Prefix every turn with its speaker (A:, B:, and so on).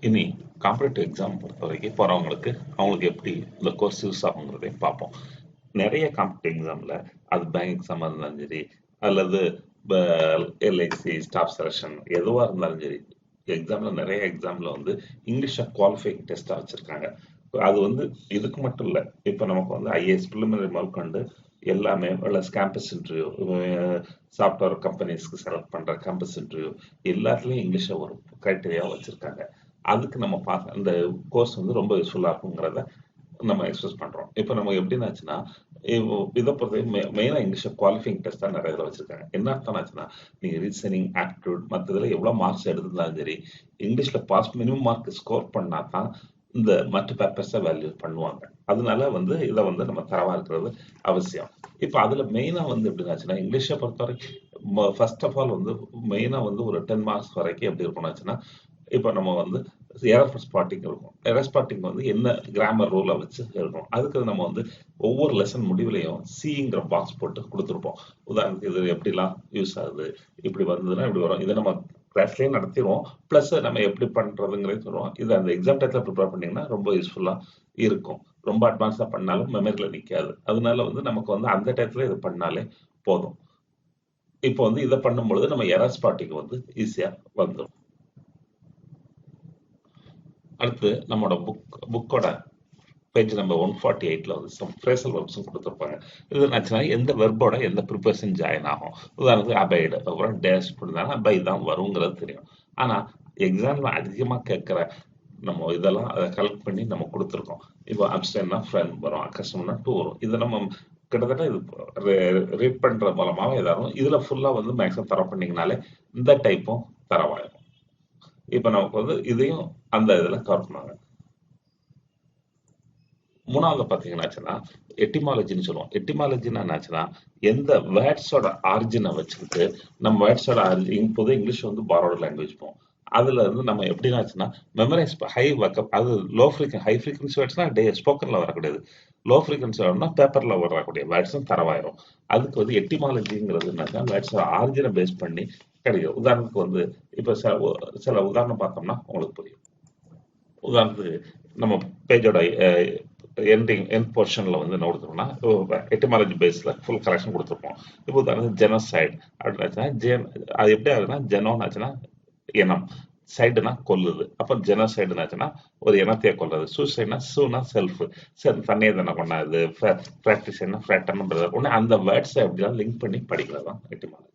A: இனி competitive exam பொறுத்த வரைக்கும் போகிறவங்களுக்கு அவங்களுக்கு எப்படி இந்த கோர்ஸ் யூஸ் ஆகுங்கிறதையும் பார்ப்போம். நிறைய காம்படிட்டிவ் எக்ஸாமில் அது பேங்க் எக்ஸாமாக இருந்தாலும் சரி, அல்லது எல்ஐசி ஸ்டாஃப் செலெக்ஷன் எதுவாக இருந்தாலும் சரி, எக்ஸாமில் நிறைய எக்ஸாமில் வந்து இங்கிலீஷை குவாலிஃபைங் டெஸ்ட்டாக வச்சுருக்காங்க. அது வந்து இதுக்கு மட்டும் இல்லை, இப்போ நமக்கு வந்து ஐஏஎஸ் ப்ரிலிமினரி முதற்கொண்டு எல்லாமே ப்ளஸ் கேம்பஸ் இன்டர்வியூ, சாஃப்ட்வேர் கம்பெனிஸ்க்கு செலக்ட் பண்ணுற கேம்பஸ் இன்டர்வியூ எல்லாத்துலேயும் இங்கிலீஷை ஒரு க்ரைட்டீரியாவாக வச்சுருக்காங்க. அதுக்கு நம்ம பார்க்க அந்த கோர்ஸ் வந்து ரொம்ப யூஸ்ஃபுல்லாக இருக்குங்கிறத நம்ம எக்ஸ்பிரஸ் பண்ணுறோம். இப்போ நம்ம எப்படின்னாச்சுன்னா, இதை பொறுத்த மெயினாக இங்கிலீஷை குவாலிஃபைங் டெஸ்ட் தான் நிறைய இதில் வச்சுருக்காங்க. என்ன அர்த்தம்னாச்சுன்னா, நீங்கள் ரீசனிங், ஆப்டிடியூட் மற்ற இதில் எவ்வளோ மார்க்ஸ் எடுத்திருந்தாலும் சரி, இங்கிலீஷில் பாஸ் மினிமம் மார்க் ஸ்கோர் பண்ணால் தான் இந்த மற்ற பேப்பர்ஸை வேல்யூ பண்ணுவாங்க. அதனால வந்து இதை வந்து நம்ம தரவா இருக்கிறது அவசியம். இப்போ அதில் மெயினாக வந்து எப்படின்னாச்சுன்னா, இங்கிலீஷை பொறுத்த வரைக்கும் ஃபர்ஸ்ட் ஆஃப் ஆல் வந்து மெயினாக வந்து ஒரு 10 மார்க்ஸ் வரைக்கும் எப்படி இருக்கணும்னாச்சுன்னா, இப்போ நம்ம வந்து எரர் ஸ்பாட்டிங் இருக்கும். எரர் ஸ்பாட்டிங் வந்து என்ன கிராமர் ரூலை வச்சு இருக்கணும். அதுக்கு நம்ம வந்து ஒவ்வொரு லெசன் முடிவுலையும் சிங்கிற பாக்ஸ் போட்டு கொடுத்துருப்போம். உதாரணத்துக்கு இது எப்படிலாம் யூஸ் ஆகுது, இப்படி வந்ததுன்னா இப்படி வரும். இதை நம்ம கிளாஸ்லேயே நடத்திடுவோம். ப்ளஸ் நம்ம எப்படி பண்ணுறதுங்கிறத சொல்லுவோம். இது அந்த எக்ஸாம் டைத்தில் ப்ரிப்பேர் பண்ணிங்கன்னா ரொம்ப யூஸ்ஃபுல்லாக இருக்கும். ரொம்ப அட்வான்ஸாக பண்ணாலும் மெமரியில் நிற்காது. அதனால வந்து நமக்கு வந்து அந்த டயத்தில் இது பண்ணாலே போதும். இப்போ வந்து இதை பண்ணும்பொழுது நம்ம எரர் ஸ்பாட்டிங் வந்து ஈஸியாக வந்துடும். அடுத்து நம்மளோட புக்கோட பேஜ் நம்பர் 148ல வந்து சம் ஃப்ரேசல் வெர்ப்ஸும் கொடுத்துருப்பாங்க. இது என்னாச்சுன்னா எந்த வெர்போட எந்த ப்ரிப்பரேஷன் ஜாயின் ஆகும். உதாரணத்துக்கு அபைடு அப்புறம் டேஷ் கொடுத்தாங்க அபை தான் வருங்கிறது தெரியும். ஆனால் எக்ஸாமில் அதிகமாக கேட்குற நம்ம இதெல்லாம் அதை கலெக்ட் பண்ணி நம்ம கொடுத்துருக்கோம். இப்போ அப்சன்னா ஃப்ரெண்ட் வரும், அக்கஸ்டம்னா டூ வரும். இதை நம்ம கிட்டத்தட்ட இது ரீட் பண்ணுற மூலமாக ஏதாவது இதில் ஃபுல்லாக வந்து மேக்ஸிமம் தர பண்ணிங்கனாலே இந்த டைப்பும் தரவாயிடும். இப்போ நமக்கு வந்து இதையும் அந்த இதில் கவர் பண்ணாங்க. மூணாவது பார்த்தீங்கன்னாச்சுன்னா எட்டிமாலஜின்னு சொல்லுவோம். எட்டிமாலஜின்னு என்னாச்சுன்னா எந்த வேர்ட்ஸோட ஆரிஜினை வச்சுக்கிட்டு நம்ம வேர்ட்ஸோட ஆரிஜின் பொது இங்கிலீஷ் வந்து பாரோட லாங்குவேஜ் போகும். அதுல இருந்து நம்ம எப்படின்னாச்சுன்னா மெமரைஸ் ஹை வக்கப், அது ஹை ஃப்ரீக்வன்சி வேர்ட்ஸ்னா ஸ்போக்கன்ல வரக்கூடியது, லோ ஃப்ரீக்வன்சி வேர்ட்னா பேப்பர்ல வரக்கூடிய வேர்ட்ஸும் தரவாயிரும். அதுக்கு வந்து எட்டிமாலஜிங்கிறது என்னன்னா வேர்ட்ஸோட ஆரிஜினை பேஸ் பண்ணி கிடைக்கும். உதாரணத்துக்கு வந்து இப்போ சில உதாரணம் பார்த்தோம்னா உங்களுக்கு புரியும். உதாரணத்துக்கு நம்ம பேஜோட எண்ட் போர்ஷன்ல வந்து என்ன கொடுத்துருக்கோம்னா எட்டிமாலஜி பேஸ்ல ஃபுல் கலெக்ஷன் கொடுத்துருப்போம். இப்போ உதாரணத்துக்கு ஜெனோசைட் அப்படின்னாச்சுன்னா அது எப்படி ஆகுதுன்னா ஜெனோனாச்சுன்னா இனம், சைடுனா கொல்லுது. அப்போ ஜெனோசைடுனாச்சுன்னா ஒரு இனத்தையே கொல்லுது. சூசைட்னா சூனா செல்ஃப், சரி தண்ணியை தானே கொண்டாது, ப்ராக்டிஸ் என்ன ஃப்ராக்டர்னு ஒன்று அந்த வேர்ட்ஸை எப்படிலாம் லிங்க் பண்ணி படிக்கிறது தான் எட்டிமாலஜி.